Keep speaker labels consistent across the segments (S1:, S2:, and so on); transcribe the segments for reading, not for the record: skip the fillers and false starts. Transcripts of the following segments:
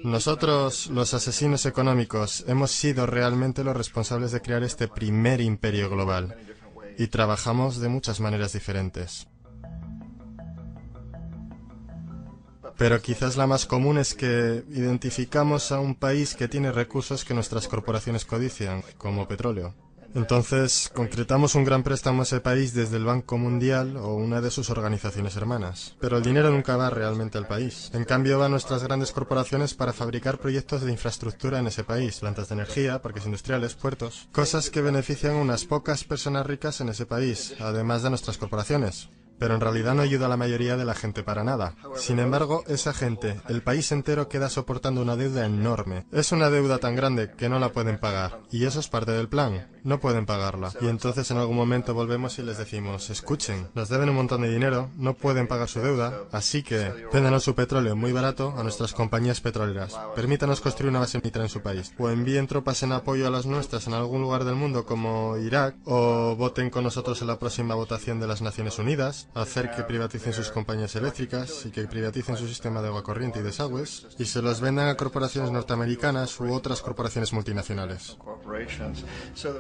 S1: Nosotros, los asesinos económicos, hemos sido realmente los responsables de crear este primer imperio global. Y trabajamos de muchas maneras diferentes. Pero quizás la más común es que identificamos a un país que tiene recursos que nuestras corporaciones codician, como petróleo. Entonces, concretamos un gran préstamo a ese país desde el Banco Mundial o una de sus organizaciones hermanas. Pero el dinero nunca va realmente al país. En cambio, van nuestras grandes corporaciones para fabricar proyectos de infraestructura en ese país, plantas de energía, parques industriales, puertos, cosas que benefician a unas pocas personas ricas en ese país, además de nuestras corporaciones. Pero en realidad no ayuda a la mayoría de la gente para nada. Sin embargo, esa gente, el país entero queda soportando una deuda enorme. Es una deuda tan grande que no la pueden pagar. Y eso es parte del plan. No pueden pagarla. Y entonces en algún momento volvemos y les decimos, escuchen, nos deben un montón de dinero, no pueden pagar su deuda, así que véndanos su petróleo muy barato a nuestras compañías petroleras. Permítanos construir una base militar en su país. O envíen tropas en apoyo a las nuestras en algún lugar del mundo como Irak. O voten con nosotros en la próxima votación de las Naciones Unidas. Hacer que privaticen sus compañías eléctricas y que privaticen su sistema de agua corriente y desagües y se los vendan a corporaciones norteamericanas u otras corporaciones multinacionales.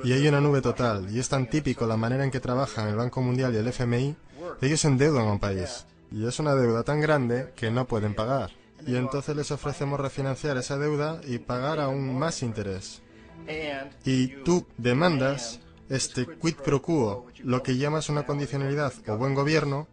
S1: Y hay una nube total, y es tan típico la manera en que trabajan el Banco Mundial y el FMI, ellos endeudan a un país. Y es una deuda tan grande que no pueden pagar. Y entonces les ofrecemos refinanciar esa deuda y pagar aún más interés. Y tú demandas este quid pro quo, lo que llamas una condicionalidad o buen gobierno,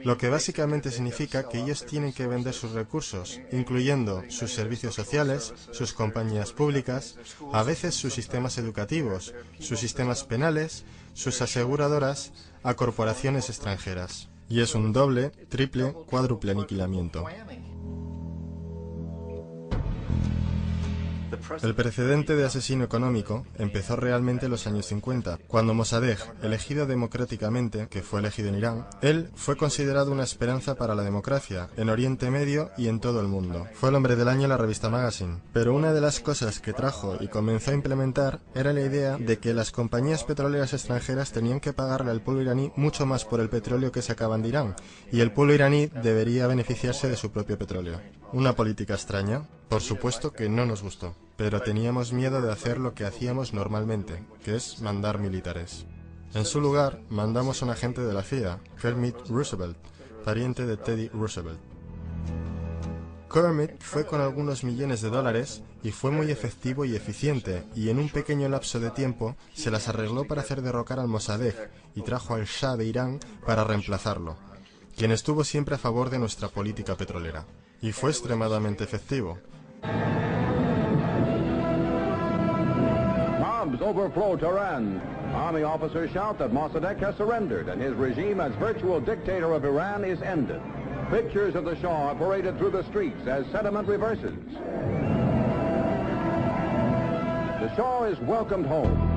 S1: lo que básicamente significa que ellos tienen que vender sus recursos, incluyendo sus servicios sociales, sus compañías públicas, a veces sus sistemas educativos, sus sistemas penales, sus aseguradoras, a corporaciones extranjeras. Y es un doble, triple, cuádruple aniquilamiento. El precedente de asesino económico empezó realmente en los años 50, cuando Mossadegh, elegido democráticamente, que fue elegido en Irán, él fue considerado una esperanza para la democracia, en Oriente Medio y en todo el mundo. Fue el hombre del año en la revista Magazine. Pero una de las cosas que trajo y comenzó a implementar era la idea de que las compañías petroleras extranjeras tenían que pagarle al pueblo iraní mucho más por el petróleo que sacaban de Irán, y el pueblo iraní debería beneficiarse de su propio petróleo. Una política extraña. Por supuesto que no nos gustó, pero teníamos miedo de hacer lo que hacíamos normalmente, que es mandar militares. En su lugar, mandamos a un agente de la CIA, Kermit Roosevelt, pariente de Teddy Roosevelt. Kermit fue con algunos millones de dólares y fue muy efectivo y eficiente, y en un pequeño lapso de tiempo se las arregló para hacer derrocar al Mossadegh y trajo al Shah de Irán para reemplazarlo, quien estuvo siempre a favor de nuestra política petrolera. Y fue extremadamente efectivo.
S2: Bombs overflow Tehran. Army officers shout that Mossadegh has surrendered and his regime as virtual dictator of Iran is ended. Pictures of the Shah are paraded through the streets as sentiment reverses. The Shah is welcomed home.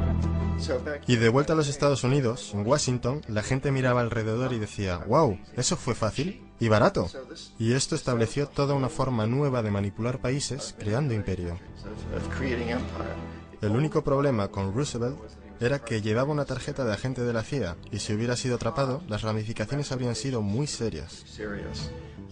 S1: Y de vuelta a los Estados Unidos, en Washington, la gente miraba alrededor y decía, wow, ¿eso fue fácil? Y barato. Y esto estableció toda una forma nueva de manipular países creando imperio. El único problema con Roosevelt era que llevaba una tarjeta de agente de la CIA y si hubiera sido atrapado, las ramificaciones habrían sido muy serias.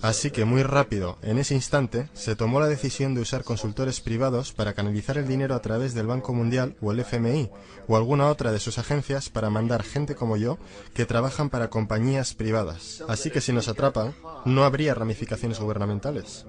S1: Así que muy rápido, en ese instante, se tomó la decisión de usar consultores privados para canalizar el dinero a través del Banco Mundial o el FMI o alguna otra de sus agencias para mandar gente como yo que trabajan para compañías privadas. Así que si nos atrapan, no habría ramificaciones gubernamentales.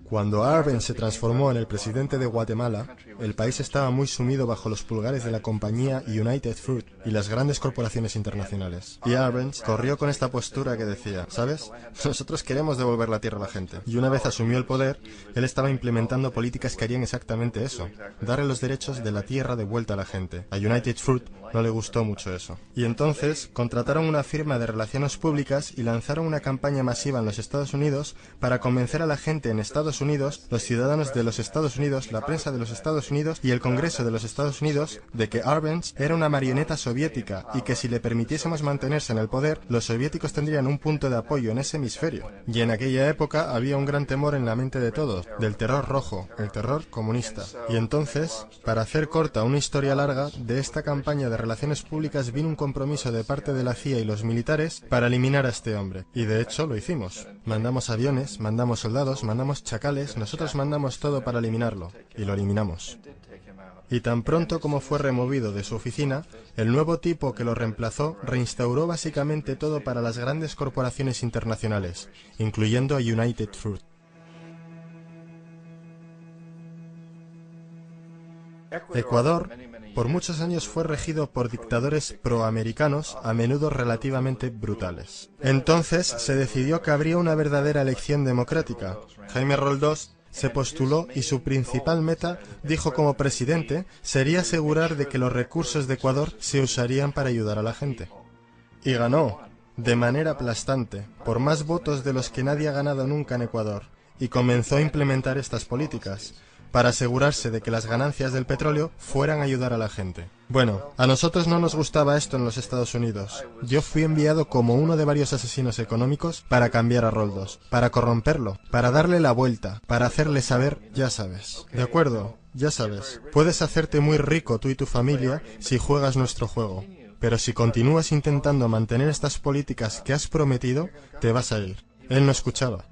S1: Cuando Arbenz se transformó en el presidente de Guatemala, el país estaba muy sumido bajo los pulgares de la compañía United Fruit y las grandes corporaciones internacionales. Y Arbenz corrió con esta postura que decía, ¿sabes? Nosotros queremos devolver la tierra a la gente. Y una vez asumió el poder, él estaba implementando políticas que harían exactamente eso, darle los derechos de la tierra de vuelta a la gente. A United Fruit no le gustó mucho eso. Y entonces contrataron una firma de relaciones públicas y lanzaron una campaña masiva en los Estados Unidos para convencer a la gente en Estados Unidos, los ciudadanos de los Estados Unidos, la prensa de los Estados Estados Unidos y el Congreso de los Estados Unidos de que Arbenz era una marioneta soviética y que si le permitiésemos mantenerse en el poder, los soviéticos tendrían un punto de apoyo en ese hemisferio. Y en aquella época había un gran temor en la mente de todos, del terror rojo, el terror comunista. Y entonces, para hacer corta una historia larga, de esta campaña de relaciones públicas vino un compromiso de parte de la CIA y los militares para eliminar a este hombre. Y de hecho lo hicimos. Mandamos aviones, mandamos soldados, mandamos chacales, nosotros mandamos todo para eliminarlo. Y lo eliminamos. Y tan pronto como fue removido de su oficina, el nuevo tipo que lo reemplazó reinstauró básicamente todo para las grandes corporaciones internacionales, incluyendo a United Fruit. Ecuador, por muchos años fue regido por dictadores proamericanos, a menudo relativamente brutales. Entonces se decidió que habría una verdadera elección democrática. Jaime Roldós se postuló y su principal meta, dijo como presidente, sería asegurar de que los recursos de Ecuador se usarían para ayudar a la gente. Y ganó, de manera aplastante, por más votos de los que nadie ha ganado nunca en Ecuador, y comenzó a implementar estas políticas, para asegurarse de que las ganancias del petróleo fueran a ayudar a la gente. Bueno, a nosotros no nos gustaba esto en los Estados Unidos. Yo fui enviado como uno de varios asesinos económicos para cambiar a Roldós, para corromperlo, para darle la vuelta, para hacerle saber, ya sabes. ¿De acuerdo? Ya sabes. Puedes hacerte muy rico tú y tu familia si juegas nuestro juego. Pero si continúas intentando mantener estas políticas que has prometido, te vas a ir. Él no escuchaba.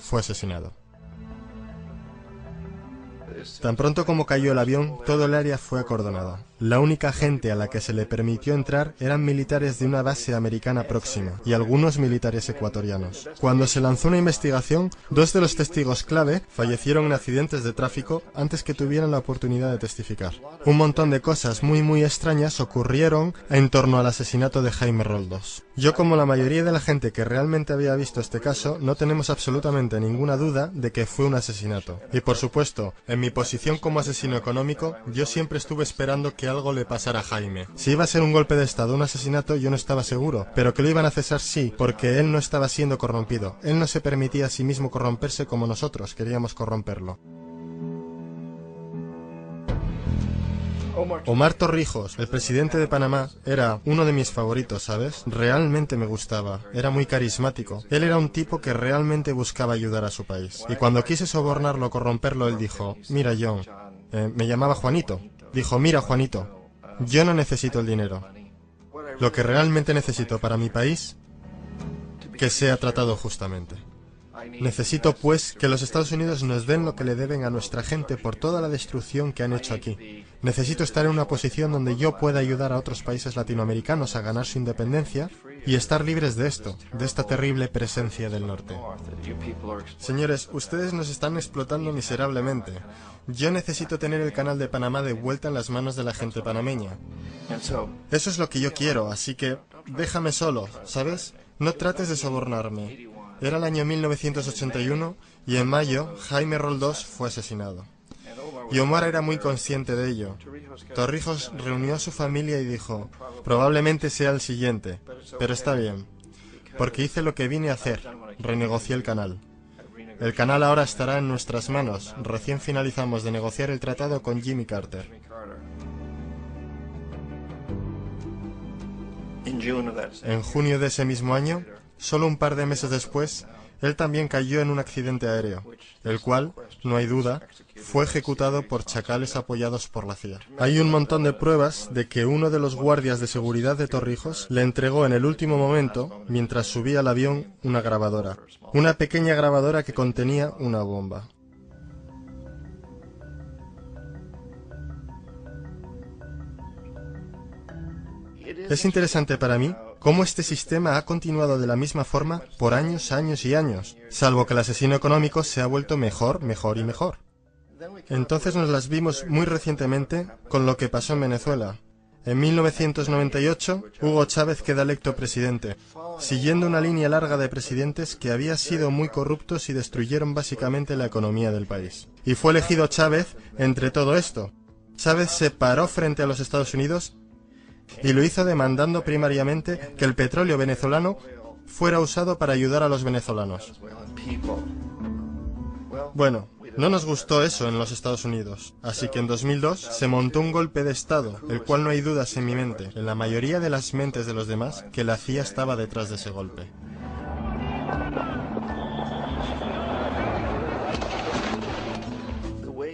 S1: Fue asesinado. Tan pronto como cayó el avión, todo el área fue acordonada. La única gente a la que se le permitió entrar eran militares de una base americana próxima y algunos militares ecuatorianos. Cuando se lanzó una investigación, 2 de los testigos clave fallecieron en accidentes de tráfico antes que tuvieran la oportunidad de testificar. Un montón de cosas muy extrañas ocurrieron en torno al asesinato de Jaime Roldós. Yo, como la mayoría de la gente que realmente había visto este caso, no tenemos absolutamente ninguna duda de que fue un asesinato. Y por supuesto, en mi posición como asesino económico, yo siempre estuve esperando que algo le pasara a Jaime. Si iba a ser un golpe de estado o un asesinato, yo no estaba seguro, pero que lo iban a cesar sí, porque él no estaba siendo corrompido. Él no se permitía a sí mismo corromperse como nosotros queríamos corromperlo. Omar Torrijos, el presidente de Panamá, era uno de mis favoritos, ¿sabes? Realmente me gustaba, era muy carismático. Él era un tipo que realmente buscaba ayudar a su país. Y cuando quise sobornarlo o corromperlo, él dijo, mira John, me llamaba Juanito. Dijo, mira Juanito, yo no necesito el dinero. Lo que realmente necesito para mi país, que sea tratado justamente. Necesito, pues, que los Estados Unidos nos den lo que le deben a nuestra gente por toda la destrucción que han hecho aquí. Necesito estar en una posición donde yo pueda ayudar a otros países latinoamericanos a ganar su independencia y estar libres de esto, de esta terrible presencia del norte. Señores, ustedes nos están explotando miserablemente. Yo necesito tener el canal de Panamá de vuelta en las manos de la gente panameña. Eso es lo que yo quiero, así que déjame solo, ¿sabes? No trates de sobornarme. Era el año 1981 y en mayo Jaime Roldós fue asesinado. Y Omar era muy consciente de ello. Torrijos reunió a su familia y dijo, probablemente sea el siguiente, pero está bien, porque hice lo que vine a hacer, renegocié el canal. El canal ahora estará en nuestras manos, recién finalizamos de negociar el tratado con Jimmy Carter. En junio de ese mismo año, solo un par de meses después, él también cayó en un accidente aéreo, el cual, no hay duda, fue ejecutado por chacales apoyados por la CIA. Hay un montón de pruebas de que uno de los guardias de seguridad de Torrijos le entregó en el último momento, mientras subía al avión, una grabadora. Una pequeña grabadora que contenía una bomba. Es interesante para mí cómo este sistema ha continuado de la misma forma por años, salvo que el asesino económico se ha vuelto mejor y mejor. Entonces nos las vimos muy recientemente con lo que pasó en Venezuela. En 1998, Hugo Chávez queda electo presidente, siguiendo una línea larga de presidentes que había sido muy corruptos y destruyeron básicamente la economía del país. Y fue elegido Chávez entre todo esto. Chávez se paró frente a los Estados Unidos y lo hizo demandando primariamente que el petróleo venezolano fuera usado para ayudar a los venezolanos. Bueno, No nos gustó eso en los Estados Unidos, así que en 2002 se montó un golpe de Estado, el cual no hay dudas en mi mente, en la mayoría de las mentes de los demás, que la CIA estaba detrás de ese golpe.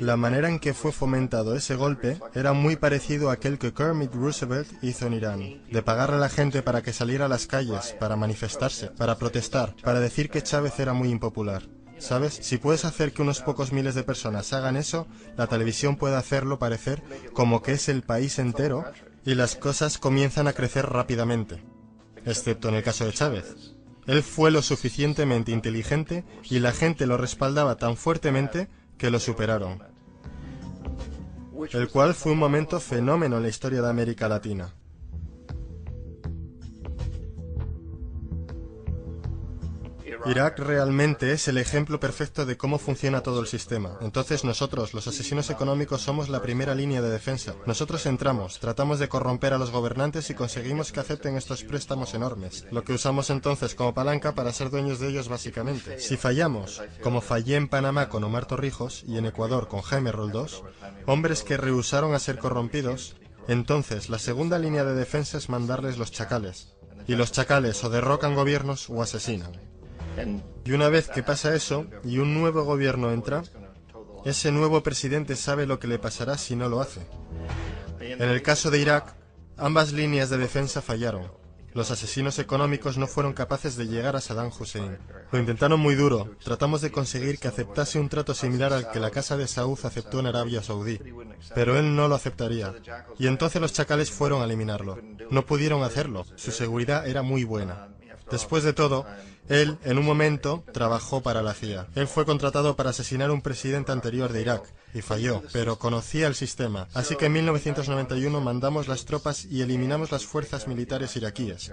S1: La manera en que fue fomentado ese golpe era muy parecido a aquel que Kermit Roosevelt hizo en Irán, de pagarle a la gente para que saliera a las calles, para manifestarse, para protestar, para decir que Chávez era muy impopular. ¿Sabes? Si puedes hacer que unos pocos miles de personas hagan eso, la televisión puede hacerlo parecer como que es el país entero y las cosas comienzan a crecer rápidamente, excepto en el caso de Chávez. Él fue lo suficientemente inteligente y la gente lo respaldaba tan fuertemente que lo superaron, el cual fue un momento fenómeno en la historia de América Latina. Irak realmente es el ejemplo perfecto de cómo funciona todo el sistema. Entonces nosotros, los asesinos económicos, somos la primera línea de defensa. Nosotros entramos, tratamos de corromper a los gobernantes y conseguimos que acepten estos préstamos enormes, lo que usamos entonces como palanca para ser dueños de ellos básicamente. Si fallamos, como fallé en Panamá con Omar Torrijos y en Ecuador con Jaime Roldós, hombres que rehusaron a ser corrompidos, entonces la segunda línea de defensa es mandarles los chacales. Y los chacales o derrocan gobiernos o asesinan. Y una vez que pasa eso, y un nuevo gobierno entra, ese nuevo presidente sabe lo que le pasará si no lo hace. En el caso de Irak, ambas líneas de defensa fallaron. Los asesinos económicos no fueron capaces de llegar a Saddam Hussein. Lo intentaron muy duro. Tratamos de conseguir que aceptase un trato similar al que la Casa de Saud aceptó en Arabia Saudí. Pero él no lo aceptaría. Y entonces los chacales fueron a eliminarlo. No pudieron hacerlo. Su seguridad era muy buena. Después de todo, él, en un momento, trabajó para la CIA. Él fue contratado para asesinar a un presidente anterior de Irak, y falló, pero conocía el sistema. Así que en 1991 mandamos las tropas y eliminamos las fuerzas militares iraquíes.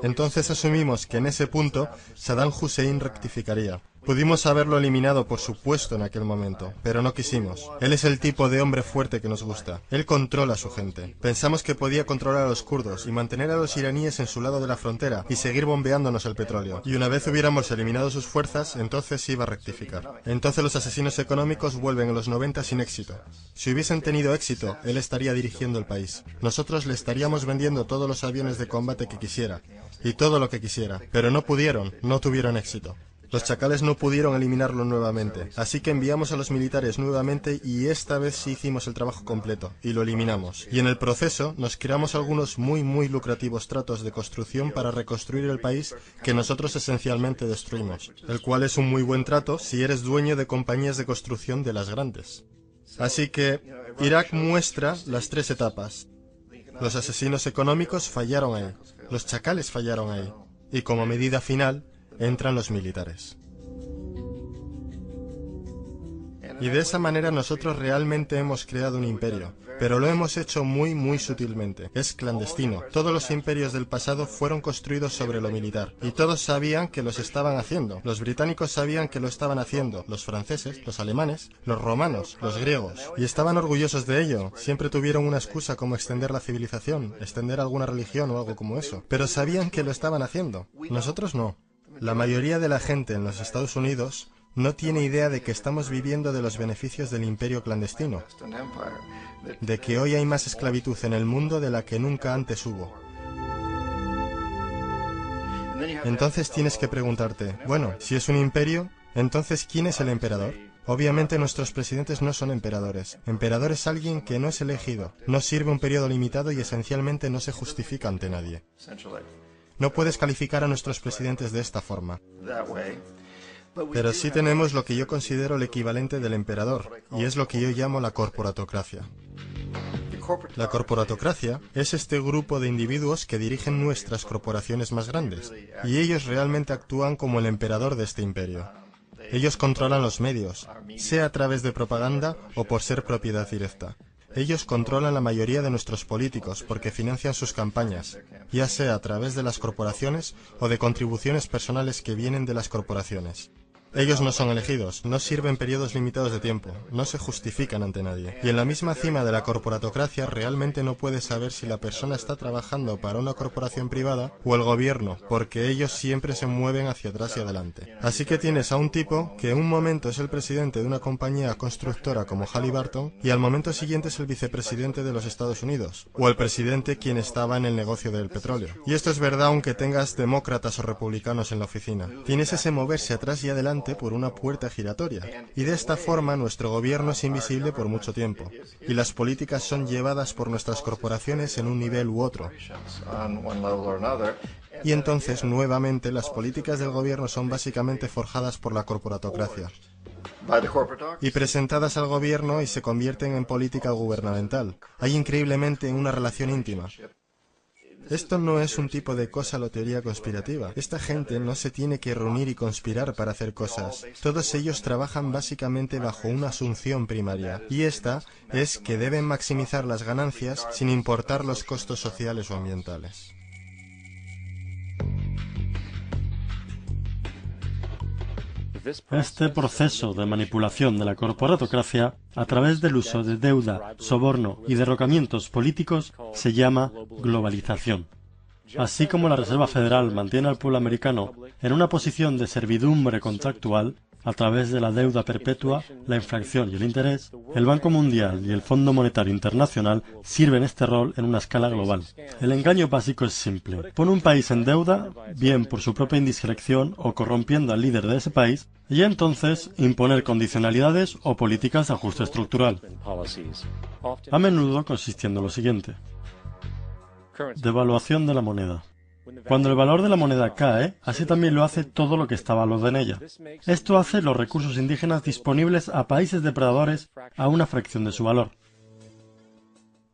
S1: Entonces asumimos que en ese punto Saddam Hussein rectificaría. Pudimos haberlo eliminado, por supuesto, en aquel momento, pero no quisimos. Él es el tipo de hombre fuerte que nos gusta. Él controla a su gente. Pensamos que podía controlar a los kurdos y mantener a los iraníes en su lado de la frontera y seguir bombeándonos el petróleo. Y una vez hubiéramos eliminado sus fuerzas, entonces iba a rectificar. Entonces los asesinos económicos vuelven en los 90 sin éxito. Si hubiesen tenido éxito, él estaría dirigiendo el país. Nosotros le estaríamos vendiendo todos los aviones de combate que quisiera y todo lo que quisiera, pero no pudieron, no tuvieron éxito. Los chacales no pudieron eliminarlo nuevamente, así que enviamos a los militares nuevamente y esta vez sí hicimos el trabajo completo, y lo eliminamos. Y en el proceso nos creamos algunos muy lucrativos tratos de construcción para reconstruir el país que nosotros esencialmente destruimos, el cual es un muy buen trato si eres dueño de compañías de construcción de las grandes. Así que Irak muestra las tres etapas. Los asesinos económicos fallaron ahí, los chacales fallaron ahí, y como medida final, entran los militares. Y de esa manera nosotros realmente hemos creado un imperio, pero lo hemos hecho muy sutilmente. Es clandestino. Todos los imperios del pasado fueron construidos sobre lo militar, y todos sabían que los estaban haciendo. Los británicos sabían que lo estaban haciendo, los franceses, los alemanes, los romanos, los griegos, y estaban orgullosos de ello. Siempre tuvieron una excusa como extender la civilización, extender alguna religión o algo como eso, pero sabían que lo estaban haciendo. Nosotros no. La mayoría de la gente en los Estados Unidos no tiene idea de que estamos viviendo de los beneficios del imperio clandestino, de que hoy hay más esclavitud en el mundo de la que nunca antes hubo. Entonces tienes que preguntarte, bueno, si es un imperio, entonces ¿quién es el emperador? Obviamente nuestros presidentes no son emperadores. Emperador es alguien que no es elegido, no sirve un periodo limitado y esencialmente no se justifica ante nadie. No puedes calificar a nuestros presidentes de esta forma. Pero sí tenemos lo que yo considero el equivalente del emperador, y es lo que yo llamo la corporatocracia. La corporatocracia es este grupo de individuos que dirigen nuestras corporaciones más grandes, y ellos realmente actúan como el emperador de este imperio. Ellos controlan los medios, sea a través de propaganda o por ser propiedad directa. Ellos controlan la mayoría de nuestros políticos porque financian sus campañas, ya sea a través de las corporaciones o de contribuciones personales que vienen de las corporaciones. Ellos no son elegidos, no sirven periodos limitados de tiempo, no se justifican ante nadie. Y en la misma cima de la corporatocracia realmente no puedes saber si la persona está trabajando para una corporación privada o el gobierno, porque ellos siempre se mueven hacia atrás y adelante. Así que tienes a un tipo que en un momento es el presidente de una compañía constructora como Halliburton y al momento siguiente es el vicepresidente de los Estados Unidos, o el presidente quien estaba en el negocio del petróleo. Y esto es verdad aunque tengas demócratas o republicanos en la oficina. Tienes ese moverse atrás y adelante por una puerta giratoria, y de esta forma nuestro gobierno es invisible por mucho tiempo, y las políticas son llevadas por nuestras corporaciones en un nivel u otro. Y entonces, nuevamente, las políticas del gobierno son básicamente forjadas por la corporatocracia y presentadas al gobierno y se convierten en política gubernamental. Hay increíblemente una relación íntima. Esto no es un tipo de cosa o teoría conspirativa. Esta gente no se tiene que reunir y conspirar para hacer cosas. Todos ellos trabajan básicamente bajo una asunción primaria, y esta es que deben maximizar las ganancias sin importar los costos sociales o ambientales.
S3: Este proceso de manipulación de la corporatocracia a través del uso de deuda, soborno y derrocamientos políticos se llama globalización. Así como la Reserva Federal mantiene al pueblo americano en una posición de servidumbre contractual a través de la deuda perpetua, la inflación y el interés, el Banco Mundial y el Fondo Monetario Internacional sirven este rol en una escala global. El engaño básico es simple. Pone un país en deuda, bien por su propia indiscreción o corrompiendo al líder de ese país, y entonces imponer condicionalidades o políticas de ajuste estructural. A menudo consistiendo en lo siguiente: devaluación de la moneda. Cuando el valor de la moneda cae, así también lo hace todo lo que está valuado en ella. Esto hace los recursos indígenas disponibles a países depredadores a una fracción de su valor.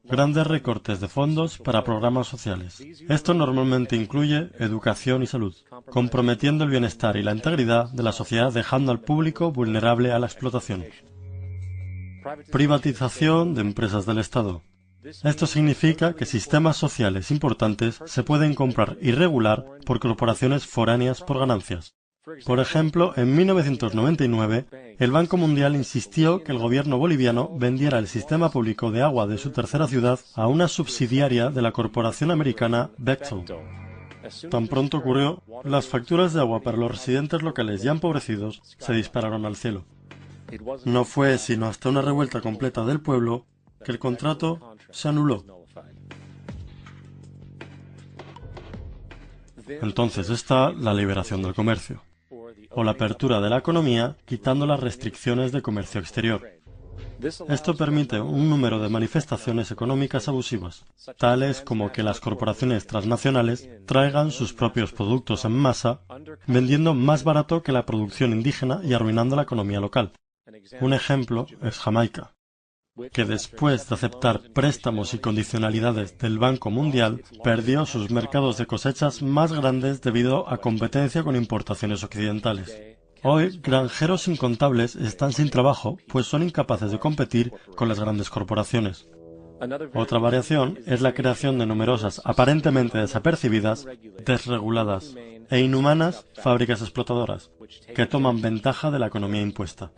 S3: Grandes recortes de fondos para programas sociales. Esto normalmente incluye educación y salud, comprometiendo el bienestar y la integridad de la sociedad, dejando al público vulnerable a la explotación. Privatización de empresas del Estado. Esto significa que sistemas sociales importantes se pueden comprar y regular por corporaciones foráneas por ganancias. Por ejemplo, en 1999, el Banco Mundial insistió que el gobierno boliviano vendiera el sistema público de agua de su tercera ciudad a una subsidiaria de la corporación americana Bechtel. Tan pronto ocurrió, las facturas de agua para los residentes locales ya empobrecidos se dispararon al cielo. No fue sino hasta una revuelta completa del pueblo que el contrato se anuló. Entonces está la liberación del comercio, o la apertura de la economía quitando las restricciones de comercio exterior. Esto permite un número de manifestaciones económicas abusivas, tales como que las corporaciones transnacionales traigan sus propios productos en masa, vendiendo más barato que la producción indígena y arruinando la economía local. Un ejemplo es Jamaica, que después de aceptar préstamos y condicionalidades del Banco Mundial, perdió sus mercados de cosechas más grandes debido a competencia con importaciones occidentales. Hoy, granjeros incontables están sin trabajo, pues son incapaces de competir con las grandes corporaciones. Otra variación es la creación de numerosas, aparentemente desapercibidas, desreguladas e inhumanas fábricas explotadoras, que toman ventaja de la economía impuesta.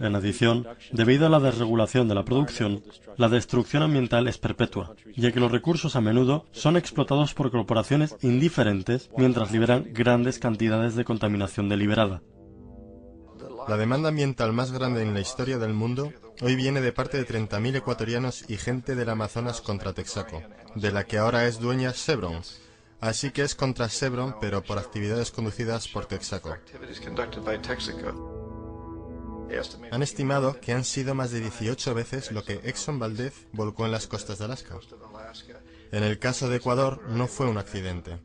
S3: En adición, debido a la desregulación de la producción, la destrucción ambiental es perpetua, ya que los recursos a menudo son explotados por corporaciones indiferentes mientras liberan grandes cantidades de contaminación deliberada.
S1: La demanda ambiental más grande en la historia del mundo hoy viene de parte de 30.000 ecuatorianos y gente del Amazonas contra Texaco, de la que ahora es dueña Chevron. Así que es contra Chevron, pero por actividades conducidas por Texaco. Han estimado que han sido más de 18 veces lo que Exxon Valdez volcó en las costas de Alaska. En el caso de Ecuador no fue un accidente.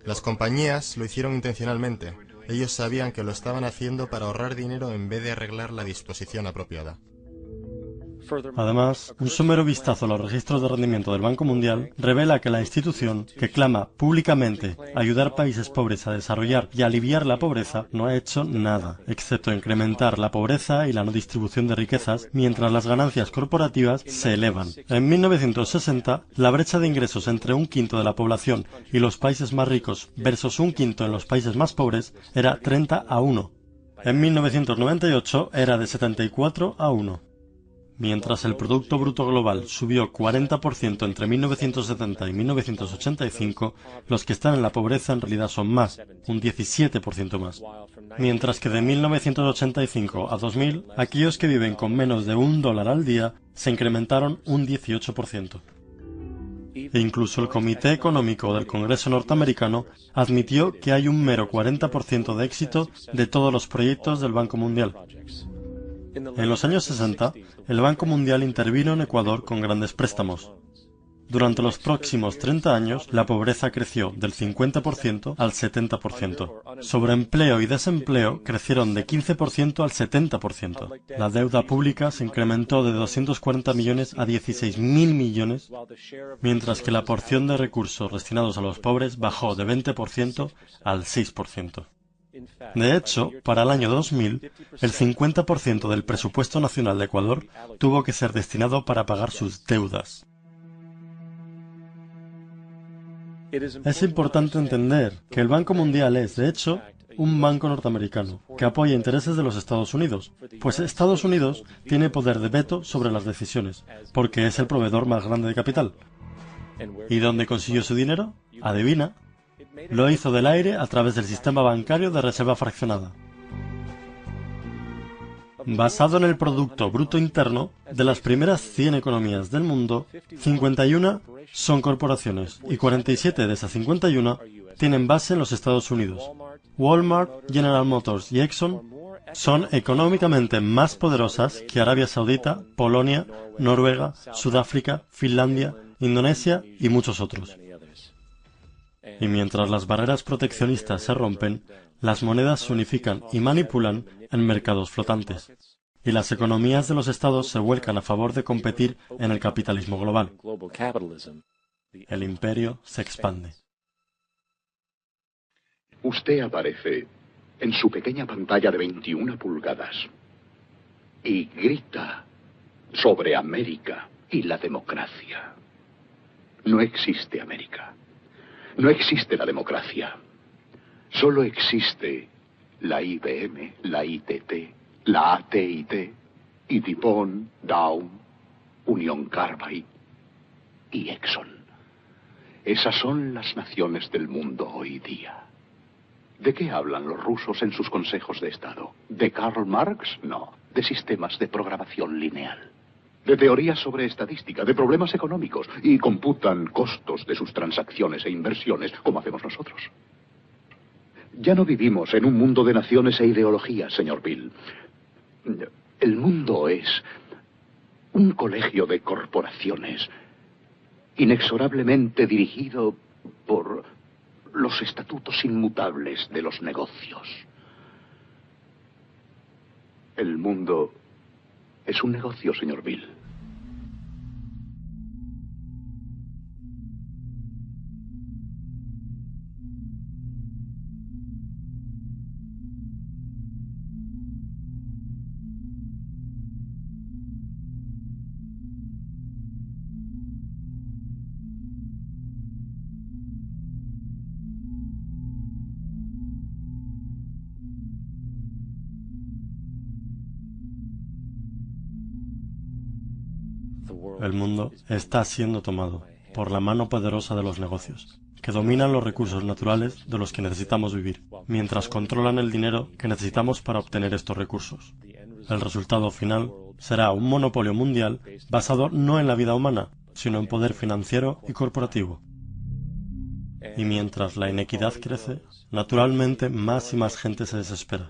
S1: Las compañías lo hicieron intencionalmente. Ellos sabían que lo estaban haciendo para ahorrar dinero en vez de arreglar la disposición apropiada.
S3: Además, un somero vistazo a los registros de rendimiento del Banco Mundial revela que la institución, que clama públicamente ayudar países pobres a desarrollar y aliviar la pobreza, no ha hecho nada, excepto incrementar la pobreza y la no distribución de riquezas, mientras las ganancias corporativas se elevan. En 1960, la brecha de ingresos entre un quinto de la población y los países más ricos versus un quinto en los países más pobres era 30-1. En 1998 era de 74-1. Mientras el Producto Bruto Global subió 40% entre 1970 y 1985, los que están en la pobreza en realidad son más, un 17% más. Mientras que de 1985 a 2000, aquellos que viven con menos de $1 al día se incrementaron un 18%. E incluso el Comité Económico del Congreso norteamericano admitió que hay un mero 40% de éxito de todos los proyectos del Banco Mundial. En los años 60, el Banco Mundial intervino en Ecuador con grandes préstamos. Durante los próximos 30 años, la pobreza creció del 50% al 70%. Sobreempleo y desempleo crecieron de 15% al 70%. La deuda pública se incrementó de 240 millones a 16.000 millones, mientras que la porción de recursos destinados a los pobres bajó de 20% al 6%. De hecho, para el año 2000, el 50% del presupuesto nacional de Ecuador tuvo que ser destinado para pagar sus deudas. Es importante entender que el Banco Mundial es, de hecho, un banco norteamericano que apoya intereses de los Estados Unidos, pues Estados Unidos tiene poder de veto sobre las decisiones, porque es el proveedor más grande de capital. ¿Y dónde consiguió su dinero? Adivina. Lo hizo del aire a través del sistema bancario de reserva fraccionada. Basado en el Producto Bruto Interno, de las primeras 100 economías del mundo, 51 son corporaciones y 47 de esas 51 tienen base en los Estados Unidos. Walmart, General Motors y Exxon son económicamente más poderosas que Arabia Saudita, Polonia, Noruega, Sudáfrica, Finlandia, Indonesia y muchos otros. Y mientras las barreras proteccionistas se rompen, las monedas se unifican y manipulan en mercados flotantes, y las economías de los estados se vuelcan a favor de competir en el capitalismo global. El imperio se expande.
S4: Usted aparece en su pequeña pantalla de 21 pulgadas y grita sobre América y la democracia. No existe América. No existe la democracia. Solo existe la IBM, la ITT, la AT&T, y DuPont, Dow, Union Carbide y Exxon. Esas son las naciones del mundo hoy día. ¿De qué hablan los rusos en sus consejos de Estado? ¿De Karl Marx? No. De sistemas de programación lineal. De teorías sobre estadística, de problemas económicos, y computan costos de sus transacciones e inversiones, como hacemos nosotros. Ya no vivimos en un mundo de naciones e ideologías, señor Bill. El mundo es un colegio de corporaciones, inexorablemente dirigido por los estatutos inmutables de los negocios. El mundo es un negocio, señor Bill.
S3: El mundo está siendo tomado por la mano poderosa de los negocios, que dominan los recursos naturales de los que necesitamos vivir, mientras controlan el dinero que necesitamos para obtener estos recursos. El resultado final será un monopolio mundial basado no en la vida humana, sino en poder financiero y corporativo. Y mientras la inequidad crece, naturalmente más y más gente se desespera.